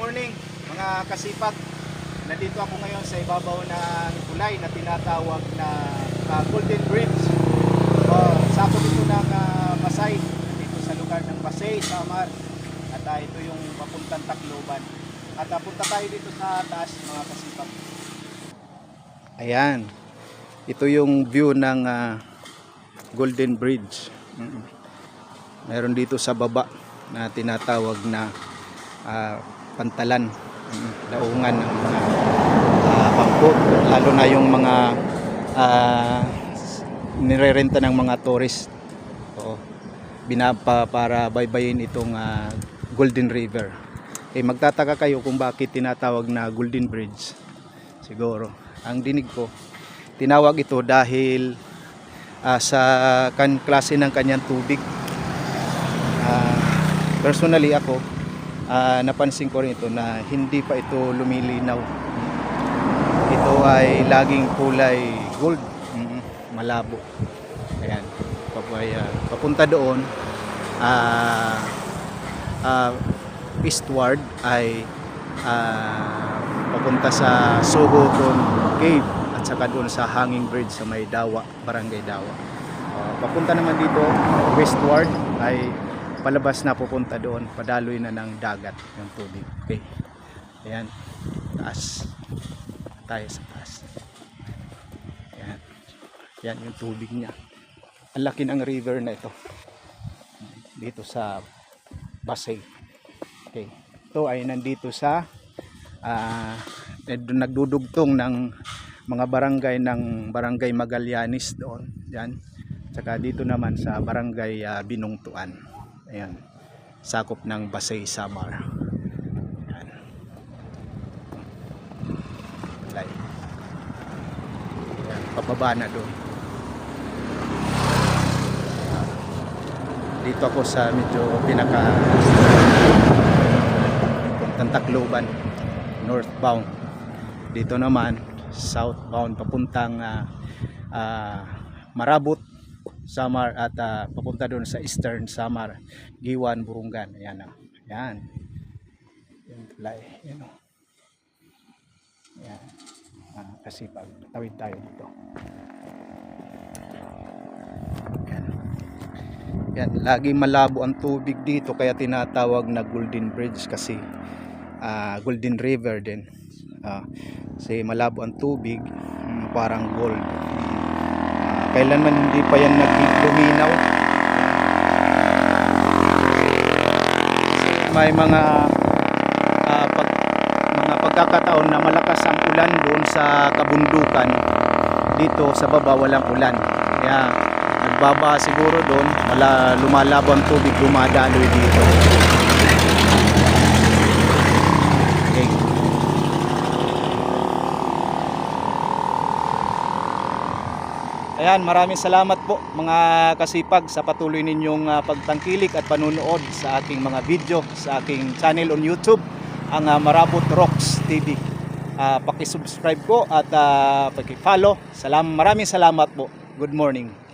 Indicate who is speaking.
Speaker 1: morning mga kasipag. Nandito ako ngayon sa ibabaw ng tulay na tinatawag na Golden Bridge. Sakop ito ng Pasay, dito sa lugar ng Pasay, Samar. At ito yung papuntang Tacloban. At punta tayo dito sa taas mga kasipag. Ayan, ito yung view ng Golden Bridge. Meron dito sa baba na tinatawag na pantalan, daungan ng mga bangko, lalo na yung mga nirerenta ng mga tourist. So, binapa para baybayin itong Golden River. Magtataka kayo kung bakit tinatawag na Golden Bridge. Siguro ang dinig ko, tinawag ito dahil sa klase ng kanyang tubig. Personally ako, napansin ko rin ito na hindi pa ito lumilinaw. Ito ay laging kulay gold, malabo. Ayan, papunta doon eastward ay papunta sa Sohoton Cave at saka doon sa Hanging Bridge sa may Dawa, Barangay Dawa. Papunta naman dito westward ay palabas na, pupunta doon, padaloy na ng dagat yung tubig. Okay, ayan, taas tayo sa taas. Ayan, yan yung tubig niya. Ang laki ng river na ito dito sa Pasay. Okay, ito ay nandito sa nagdudugtong ng mga barangay ng Barangay Magallanes doon, yan. Saka dito naman sa Barangay Binungtuan. Ayan, sakop ng Pasay, Samar. Ayan. Ayan, pababa na doon. Dito ako sa medyo pinaka Tacloban, northbound. Dito naman southbound papuntang Marabot, Samar, at papunta doon sa Eastern Samar, Giwan, Burungan. Ayan, ayan. Yan tulay, yan o. Ayan, kasi pag tawid tayo dito. Ayan. Yan, laging malabo ang tubig dito kaya tinatawag na Golden Bridge kasi Golden River din. Kasi malabo ang tubig, parang gold. Kailanman hindi pa yan nagluminaw. May mga pagkakataon na malakas ang ulan doon sa kabundukan. Dito sa baba walang ulan. Kaya nagbaba siguro doon, lumalabo ang tubig, dumadaloy dito. Okay. Ayan, maraming salamat po mga kasipag sa patuloy ninyong pagtangkilik at panunood sa aking mga video sa aking channel on YouTube, ang Marabot Rocks TV. Paki-subscribe po at paki-follow. Maraming salamat po. Good morning.